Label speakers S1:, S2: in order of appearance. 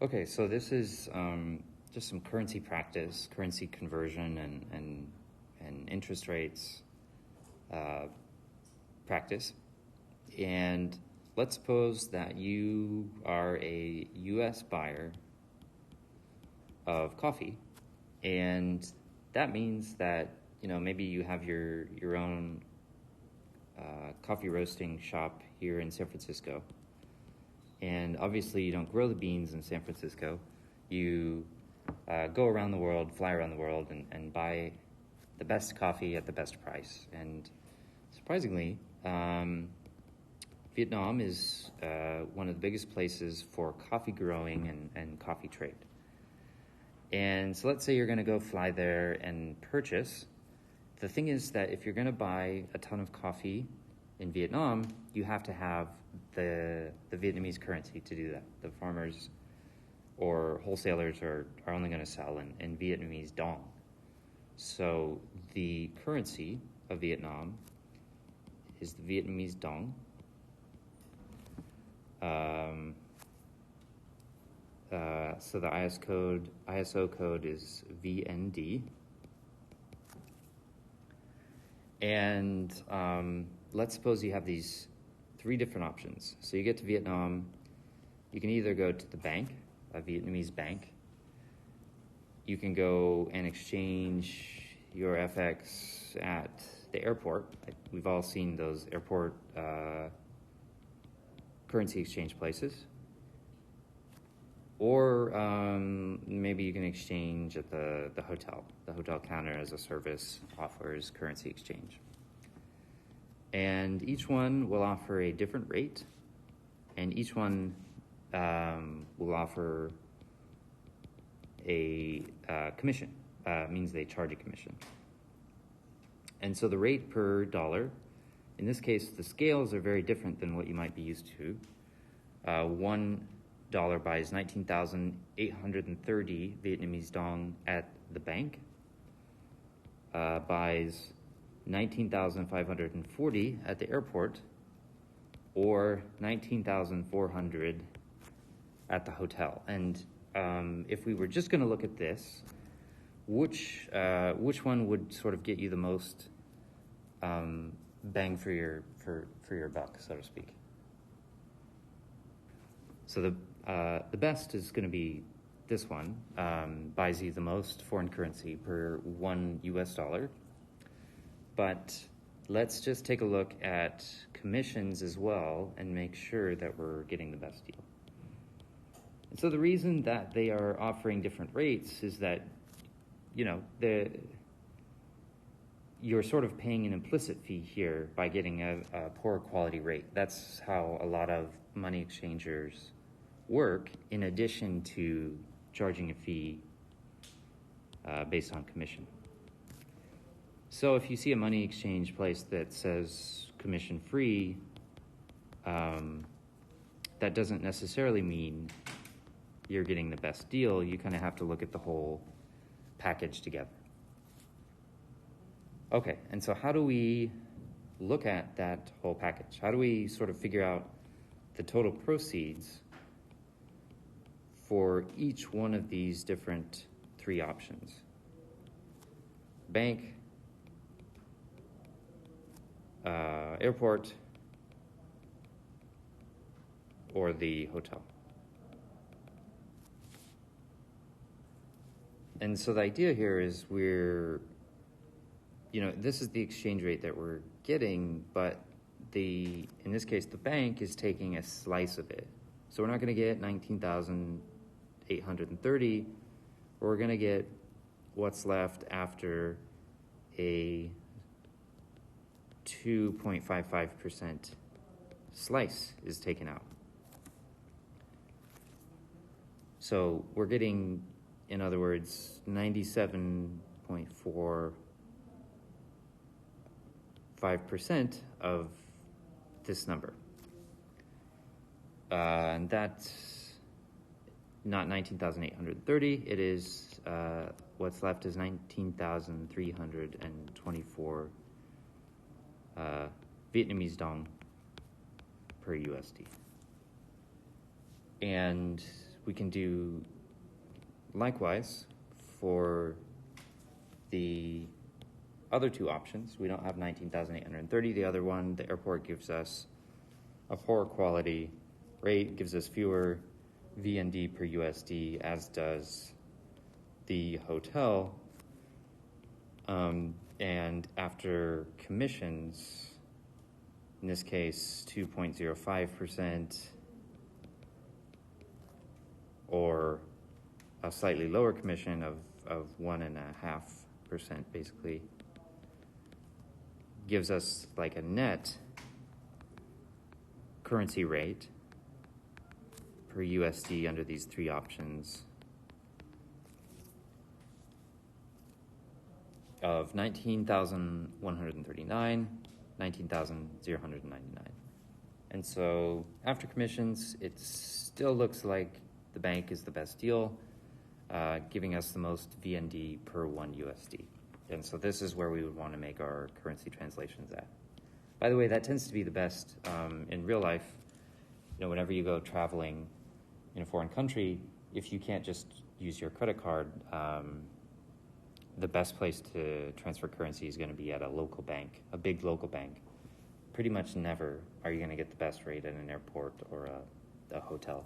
S1: Okay, so this is just some currency practice, currency conversion, and interest rates practice. And let's suppose that you are a U.S. buyer of coffee, and that means that maybe you have your own coffee roasting shop here in San Francisco. And obviously you don't grow the beans in San Francisco. You go around the world, fly around the world, and buy the best coffee at the best price. And surprisingly, Vietnam is one of the biggest places for coffee growing and coffee trade. And so let's say you're going to go fly there and purchase. The thing is that if you're going to buy a ton of coffee in Vietnam, you have to have the Vietnamese currency to do that. The farmers or wholesalers are only going to sell in Vietnamese dong. So the currency of Vietnam is the Vietnamese dong. So the ISO code is VND. And let's suppose you have these 3 different options. So you get to Vietnam, you can either go to the bank, a Vietnamese bank. You can go and exchange your FX at the airport. We've all seen those airport currency exchange places. Or maybe you can exchange at the hotel. The hotel counter as a service offers currency exchange. And each one will offer a different rate, and each one will offer a commission. Means they charge a commission. And so the rate per dollar, in this case, the scales are very different than what you might be used to. $1 buys 19,830 Vietnamese dong at the bank, buys 19,540 at the airport, or 19,400 at the hotel. And if we were just going to look at this, which one would sort of get you the most bang for your buck, so to speak? So the best is going to be this one, buys you the most foreign currency per $1 US. But let's just take a look at commissions as well and make sure that we're getting the best deal. And so the reason that they are offering different rates is that, you're sort of paying an implicit fee here by getting a poor quality rate. That's how a lot of money exchangers work, in addition to charging a fee based on commission. So if you see a money exchange place that says commission free, that doesn't necessarily mean you're getting the best deal. You kind of have to look at the whole package together. Okay, and so how do we look at that whole package? How do we sort of figure out the total proceeds for each one of these different 3 options? Bank, airport, or the hotel. And so the idea here is this is the exchange rate that we're getting, but in this case, the bank is taking a slice of it. So we're not going to get 19,830, but we're going to get what's left after a 2.55% slice is taken out. So we're getting, in other words, 97.45% of this number. And that's not 19,830. It is, what's left is 19,324 Vietnamese dong per USD. And we can do likewise for the other two options. We don't have 19,830. The other one, the airport, gives us a poor quality rate, gives us fewer VND per USD, as does the hotel. And after commissions, in this case, 2.05%, or a slightly lower commission of 1.5%, basically, gives us like a net currency rate per USD under these three options of 19,139, 19,099. And so after commissions, it still looks like the bank is the best deal, giving us the most VND per 1 USD. And so this is where we would want to make our currency translations at. By the way, that tends to be the best in real life. You know, whenever you go traveling in a foreign country, if you can't just use your credit card, the best place to transfer currency is going to be at a local bank, a big local bank. Pretty much never are you going to get the best rate at an airport or a hotel.